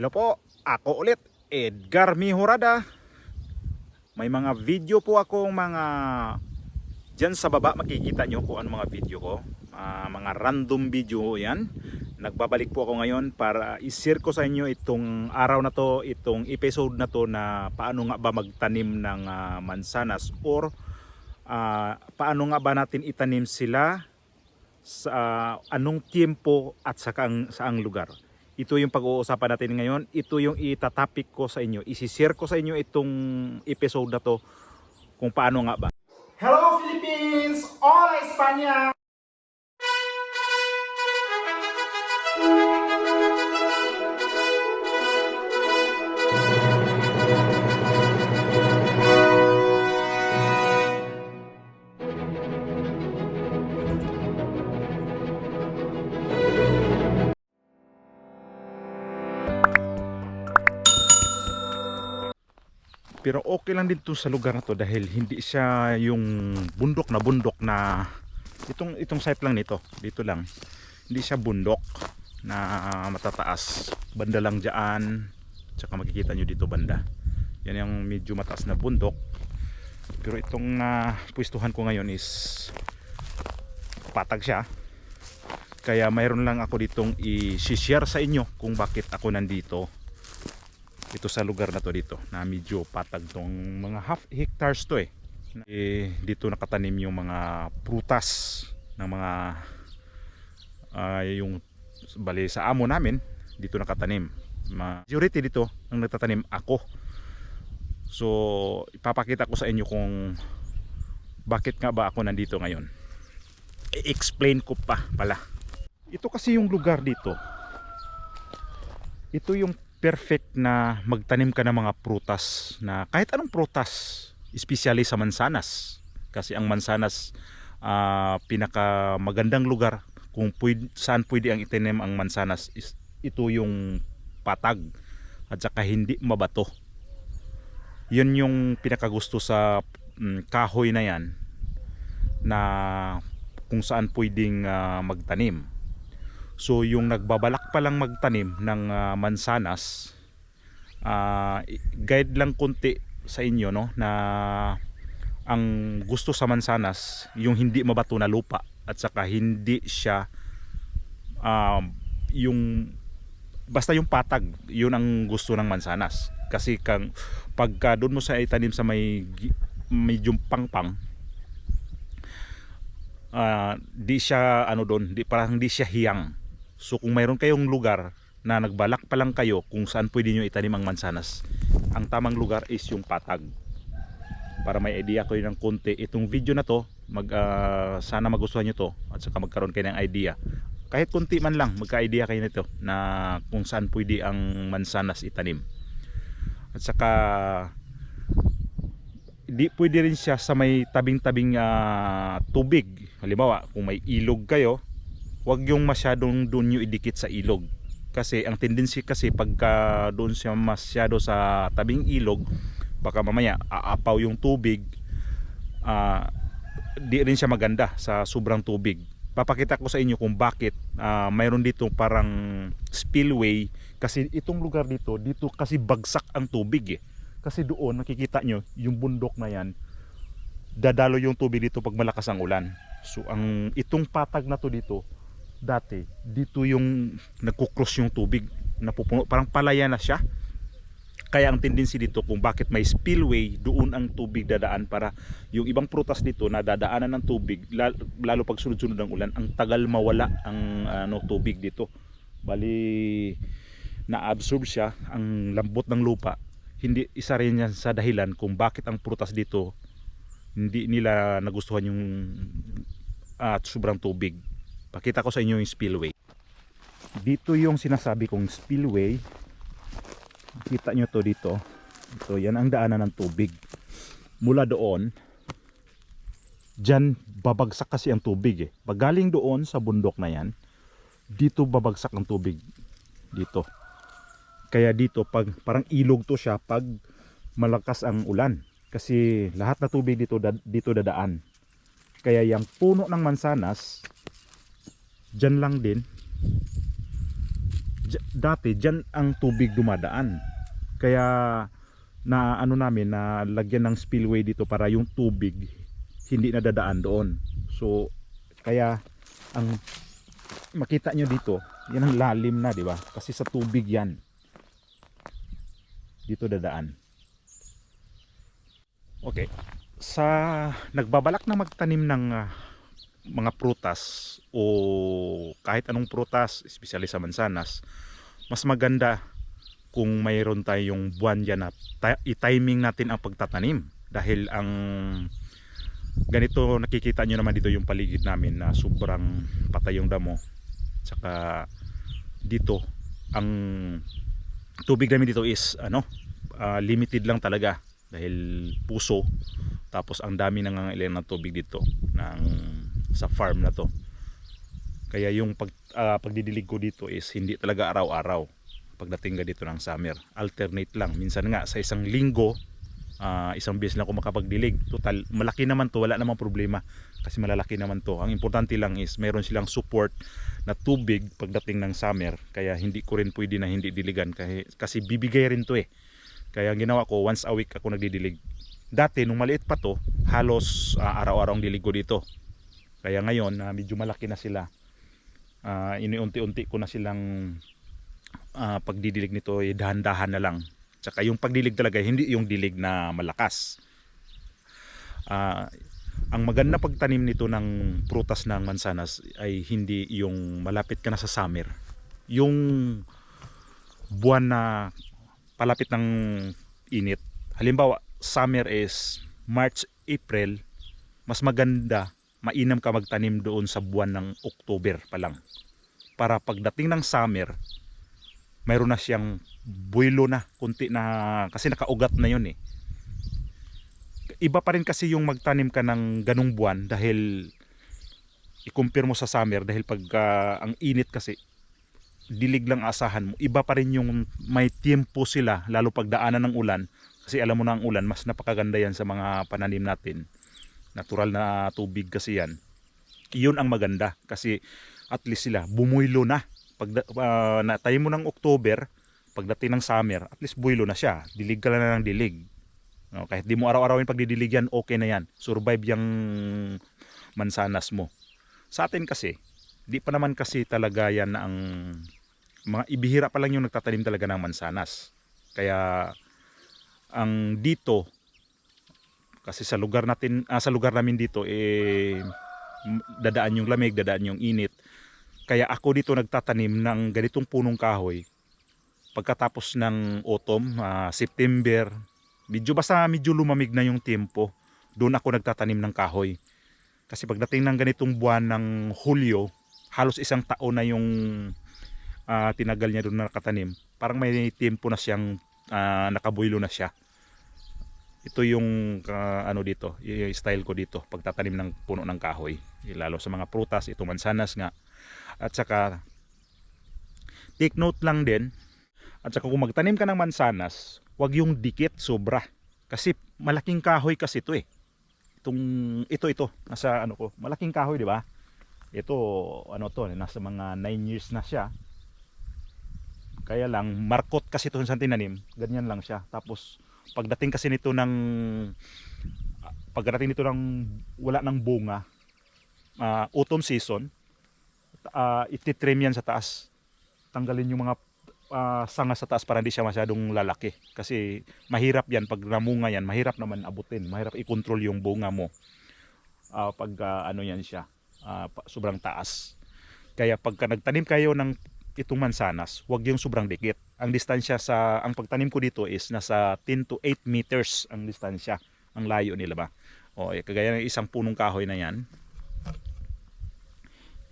Hello po, ako ulit, Edgar Mihurada. May mga video po akong mga dyan sa baba, makikita nyo kung ano mga video ko. Mga random video yan. Nagbabalik po ako ngayon para i-share ko sa inyo itong araw na to, itong episode na to na paano nga ba magtanim ng mansanas or paano nga ba natin itanim sila sa anong tiempo at saang lugar. Ito yung pag-uusapan natin ngayon. Ito yung itatapik ko sa inyo. Isishare ko sa inyo itong episode na to kung paano nga ba. Hello Philippines! Hola España! Pero okay lang din to sa lugar na to dahil hindi siya yung bundok na itong site lang nito, dito lang. Hindi siya bundok na matataas. Banda lang diyan. Tsaka makikita nyo dito banda. Yan yung medyo mataas na bundok. Pero itong pwestuhan ko ngayon is patag siya. Kaya mayroon lang ako ditong i-share sa inyo kung bakit ako nandito. Ito sa lugar na to dito na medyo patag tong mga half hectares to dito nakatanim yung mga prutas ng mga yung bali sa amo namin dito nakatanim. Majority dito ang nagtatanim ako. So ipapakita ko sa inyo kung bakit nga ba ako nandito ngayon. I-explain ko pa pala. Ito kasi yung lugar dito. Ito yung perfect na magtanim ka ng mga prutas na kahit anong prutas, especially sa mansanas. Kasi ang mansanas pinaka magandang lugar kung saan pwede ang itanim ang mansanas is ito yung patag at saka hindi mabato. Yun yung pinakagusto sa kahoy na yan na kung saan pwedeng magtanim. So yung nagbabalak pa lang magtanim ng mansanas, guide lang konti sa inyo no na ang gusto sa mansanas yung hindi mabato na lupa at saka hindi siya yung basta yung patag, yun ang gusto ng mansanas. Kasi pagka doon mo sa itanim sa may medyo pangpang, di siya parang di siya hiyang. So kung mayroon kayong lugar na nagbalak pa lang kayo kung saan pwede nyo itanim ang mansanas, ang tamang lugar is yung patag. Para may idea kayo ng konti, itong video na to sana magustuhan nyo to at saka magkaroon kayo ng idea. Kahit konti man lang magka-idea kayo nito na kung saan pwede ang mansanas itanim. At saka di pwede rin siya sa may tabing-tabing tubig. Halimbawa kung may ilog kayo, wag yung masyadong doon nyo idikit sa ilog. Kasi ang tendency kasi pagka doon siya masyado sa tabing ilog, baka mamaya aapaw yung tubig. Di rin siya maganda sa sobrang tubig. Papakita ko sa inyo kung bakit mayroon dito parang spillway. Kasi itong lugar dito kasi bagsak ang tubig Kasi doon nakikita nyo yung bundok na yan, dadalo yung tubig dito pag malakas ang ulan. So itong patag na to dito, dati dito yung nagkukross yung tubig, napupuno, parang palaya na siya. Kaya ang tendency dito kung bakit may spillway, doon ang tubig dadaan para yung ibang prutas dito na dadaanan ng tubig, lalo pag sunod-sunod ang ulan, ang tagal mawala ang tubig dito. Bali na-absorb siya, ang lambot ng lupa. Hindi isa rin yan sa dahilan kung bakit ang prutas dito hindi nila nagustuhan yung sobrang tubig. Pakita ko sa inyo yung spillway. Dito yung sinasabi kong spillway. Kita nyo to dito. Ito, yan ang daanan ng tubig. Mula doon, dyan babagsak kasi ang tubig Pag galing doon sa bundok na yan, dito babagsak ang tubig. Dito. Kaya dito parang ilog to siya pag malakas ang ulan. Kasi lahat na tubig dito dadaan. Kaya yung puno ng mansanas, dyan lang din Dati dyan ang tubig dumadaan. Kaya na ano namin na lagyan ng spillway dito para yung tubig hindi nadadaan doon. So kaya ang makita nyo dito, yan ang lalim na, di ba? Kasi sa tubig yan dito dadaan. Okay, sa nagbabalak na magtanim ng mga prutas o kahit anong prutas, especially sa mansanas, mas maganda kung mayroon tayong buwan dyan na i-timing natin ang pagtatanim. Dahil ang ganito, nakikita nyo naman dito yung paligid namin na sobrang patay yung damo. Tsaka dito ang tubig namin dito is limited lang talaga dahil puso. Tapos ang dami nangangailangan ng tubig dito sa farm na to. Kaya yung pagdidilig ko dito is hindi talaga araw-araw pagdating ka dito ng summer. Alternate lang. Minsan nga sa isang linggo, isang beses lang ako makapagdilig. Total, malaki naman to, wala namang problema kasi malalaki naman to. Ang importante lang is mayroon silang support na tubig pagdating ng summer. Kaya hindi ko rin pwede na hindi diligan kasi bibigay rin to eh. Kaya ginawa ko, once a week ako nagdidilig. Dati nung maliit pa to, halos araw-araw ang dilig ko dito. Kaya ngayon medyo malaki na sila, iniunti-unti ko na silang pagdidilig nito, dahan-dahan na lang. Tsaka yung pagdilig talaga, hindi yung dilig na malakas. Ang maganda pagtanim nito ng prutas ng mansanas ay hindi yung malapit ka na sa summer. Yung buwan na palapit ng init. Halimbawa, summer is March, April. Mas maganda, mainam ka magtanim doon sa buwan ng October pa lang. Para pagdating ng summer, mayroon na siyang buwelo na, kunti na, kasi nakaugat na yun eh. Iba pa rin kasi yung magtanim ka ng ganung buwan dahil i-compare mo sa summer, dahil pag ang init kasi, dilig lang asahan mo. Iba pa rin yung may tiempo sila, lalo pag daanan ng ulan, kasi alam mo na ang ulan, mas napakaganda yan sa mga pananim natin. Natural na tubig kasi yan. Iyon ang maganda kasi at least sila bumuylo na. Pag natanim mo ng October, pagdating ng summer, at least buylo na siya. Dilig ka lang na ng dilig. No, kahit di mo araw-arawin pagdidilig yan, okay na yan. Survive yung mansanas mo. Sa atin kasi, di pa naman kasi talaga yan ang mga ibihira pa lang yung nagtatanim talaga ng mansanas. Kaya ang dito kasi sa lugar namin dito dadaan yung lamig, dadaan yung init. Kaya ako dito nagtatanim ng ganitong punong kahoy pagkatapos ng autumn, September, medyo lumamig na yung tempo, doon ako nagtatanim ng kahoy. Kasi pagdating ng ganitong buwan ng Hulyo, halos isang taon na yung tinagal niya doon na nakatanim. Parang may tempo na siyang nakabuylo na siya. Ito yung dito, yung style ko dito pagtatanim ng puno ng kahoy. Lalo sa mga prutas, ito mansanas nga. At saka take note lang din, at saka kung magtanim ka ng mansanas, wag yung dikit sobra. Kasi malaking kahoy kasi ito eh. Ito nasa malaking kahoy, di ba? Ito nasa mga 9 years na siya. Kaya lang markot kasi ito sa tinanim, ganyan lang siya. Tapos pagdating nito ng wala ng bunga, autumn season, ititrim yan sa taas. Tanggalin yung mga sanga sa taas para hindi siya masyadong lalaki. Kasi mahirap yan, pag namunga yan, mahirap naman abutin. Mahirap i-control yung bunga mo. Pag yan siya, sobrang taas. Kaya pagka nagtanim kayo ng itong mansanas, huwag yung sobrang dikit. Ang distansya ang pagtanim ko dito is nasa 10 to 8 meters ang distansya, ang layo nila ba. Kagaya ng isang punong kahoy na yan.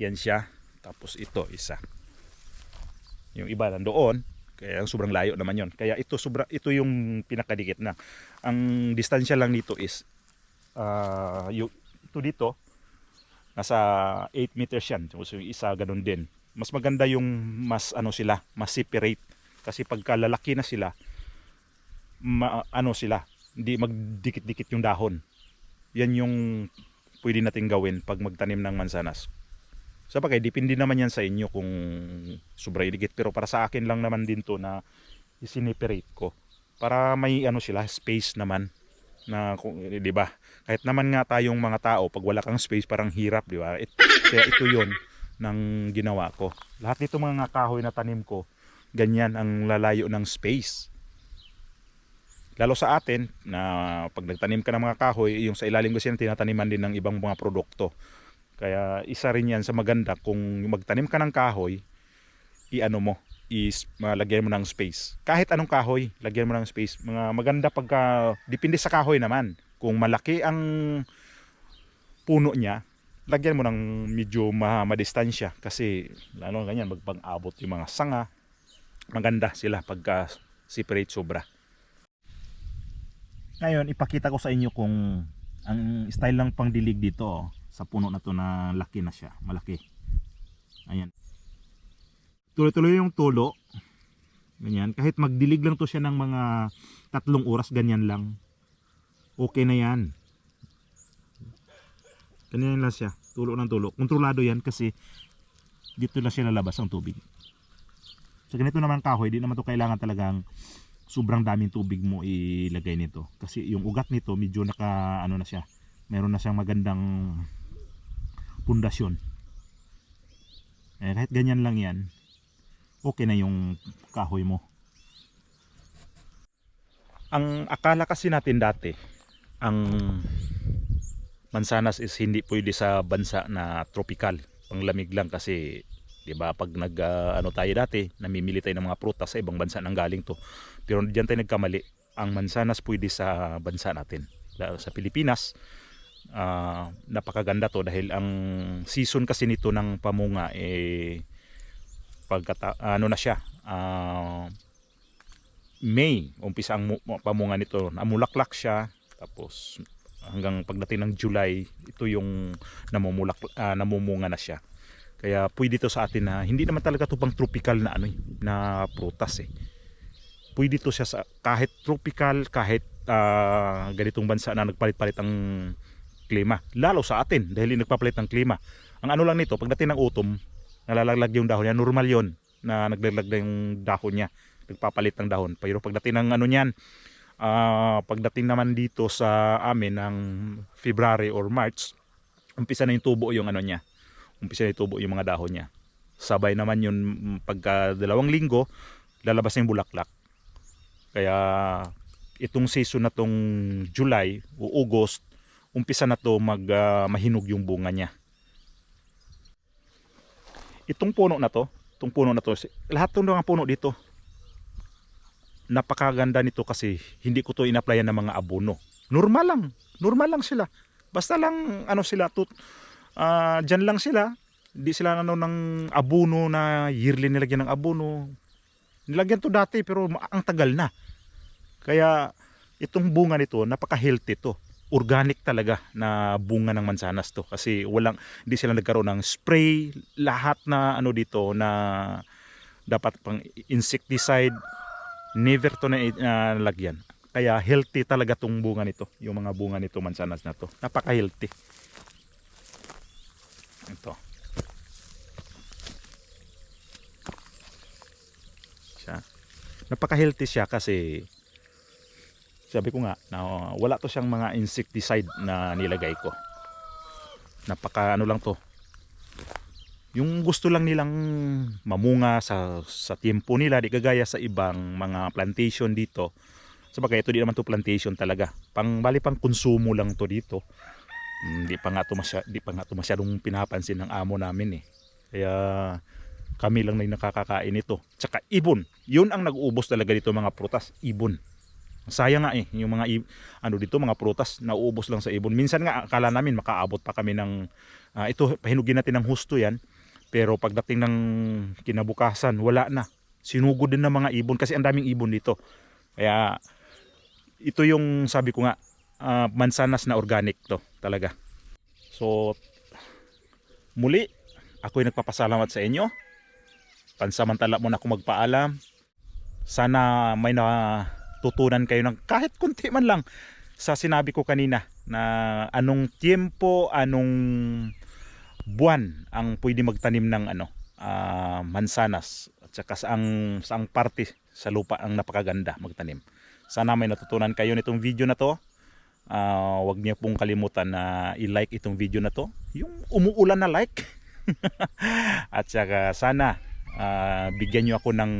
Yan siya. Tapos ito isa. Yung iba nandoon, kaya sobrang layo naman yon. Kaya ito yung pinakadikit na. Ang distansya lang nito is ito dito nasa 8 meters yan. So yung isa ganun din. Mas maganda yung mas separate. Kasi pagka lalaki na sila, hindi magdikit-dikit yung dahon. Yan yung pwede nating gawin pag magtanim ng mansanas. Sa bagay, depende naman yan sa inyo kung sobra iligit. Pero para sa akin lang naman din to na isiniperate ko. Para may ano sila, space naman. Na, di ba? Kahit naman nga tayong mga tao, pag wala kang space, parang hirap, di ba? Kaya ito yon ng ginawa ko. Lahat nito mga kahoy na tanim ko, ganyan ang lalayo ng space. Lalo sa atin, na pag nagtanim ka ng mga kahoy, yung sa ilalim kasi yan, tinataniman din ng ibang mga produkto. Kaya isa rin yan sa maganda kung magtanim ka ng kahoy, i-ano mo, lagyan mo ng space. Kahit anong kahoy, lagyan mo ng space. Mga maganda pagka, depende sa kahoy naman. Kung malaki ang puno niya, lagyan mo ng medyo madistansya. Kasi lalo ganyan, magpang-abot yung mga sanga. Maganda sila pagka separate sobra. Ngayon, ipakita ko sa inyo kung ang style lang pang dilig dito, sa puno na to na laki na siya, malaki. Ayan. Tuloy-tuloy yung tulo. Ganyan. Kahit magdilig lang to siya ng mga 3 oras, ganyan lang. Okay na yan. Ganyan lang siya. Tulo ng tulo. Kontrolado yan kasi dito na siya lalabas ang tubig. Sa ganito naman kahoy, di naman to kailangan talagang sobrang daming tubig mo ilagay nito. Kasi yung ugat nito medyo naka ano na siya. Meron na siyang magandang pundasyon. Kahit ganyan lang yan, okay na yung kahoy mo. Ang akala kasi natin dati, ang mansanas is hindi pwede sa bansa na tropical, panglamig lang kasi 'di ba pag ano tayo dati, namimili tayo ng mga prutas sa ibang bansa nang galing to. Pero diyan tayo nagkamali. Ang mansanas pwede sa bansa natin. Sa Pilipinas, napakaganda to dahil ang season kasi nito ng pamunga ano na siya, May umpisa ang pamunga nito, namulaklak siya, tapos hanggang pagdating ng July ito yung namumunga na siya. Kaya pwede to sa atin na hindi naman talaga to pang tropical na na prutas Pwede to siya sa kahit tropical, kahit ganitong bansa na nagpalit-palit ang klima, lalo sa atin dahil nagpapalit ng klima. Ang ano lang nito, pagdating ng autumn, nalalaglag yung dahon niya, normal yon na naglalaglag yung dahon niya, nagpapalit ng dahon. Pero pagdating ng ano niyan, pagdating naman dito sa amin ng February or March, umpisa na yung tubo yung ano niya, umpisa na yung tubo yung mga dahon niya. Sabay naman yun, pagka 2 linggo lalabas na yung bulaklak. Kaya itong season na tong July o August, umpisa na to mahinog yung bunga niya. Itong puno na to, lahat ng mga puno dito, napakaganda nito kasi hindi ko to in-applyan ng mga abono. Normal lang sila. Basta lang ano sila, dyan lang sila. Hindi sila ng abono na yearly nilagyan ng abono. Nilagyan to dati pero ang tagal na. Kaya itong bunga nito, napaka-healthy to. Organic talaga na bunga ng mansanas to kasi hindi sila nagkaroon ng spray, lahat na ano dito na dapat pang insecticide, never to na lagyan. Kaya healthy talaga tong bunga nito, yung mga bunga nito mansanas na to, napaka-healthy. Ito siya, napaka-healthy siya kasi sabi ko nga na wala to siyang mga insecticide na nilagay ko. Napaka ano lang to. Yung gusto lang nilang mamunga sa tiempo nila, di kagaya sa ibang mga plantation dito. Sabagay ito di naman to plantation talaga. Pang konsumo lang to dito. Di pa nga to masyadong pinapansin ng amo namin Kaya kami lang na nakakakain ito. Tsaka ibon. Yun ang nag-uubos talaga dito mga prutas, ibon. Sayang nga yung mga dito mga prutas nauubos lang sa ibon. Minsan nga akala namin makaabot pa kami ng ito pahinugin natin ng husto yan. Pero pagdating ng kinabukasan wala na. Sinugod din ng mga ibon kasi ang daming ibon dito. Kaya ito yung sabi ko nga, mansanas na organic to talaga. So muli ako'y nagpapasalamat sa inyo. Pansamantala muna ako magpaalam. Sana may tutunan kayo ng kahit kunti man lang sa sinabi ko kanina na anong tiempo, anong buwan ang pwede magtanim ng mansanas at saka saang parte sa lupa ang napakaganda magtanim. Sana may natutunan kayo nitong video na to. Huwag niyo pong kalimutan na i-like itong video na to, yung umuulan na like. At saka sana bigyan niyo ako ng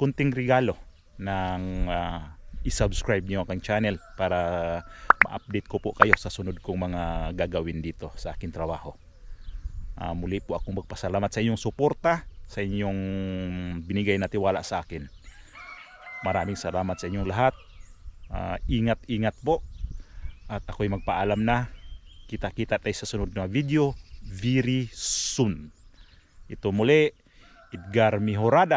kunting regalo ng i-subscribe niyo ang channel para ma-update ko po kayo sa sunod kong mga gagawin dito sa aking trabaho. Muli po akong magpasalamat sa inyong suporta, sa inyong binigay na tiwala sa akin. Maraming salamat sa inyong lahat. Ingat-ingat po. At ako'y magpaalam na. Kita-kita tayo sa sunod na video very soon. Ito muli, Edgar Mejorada.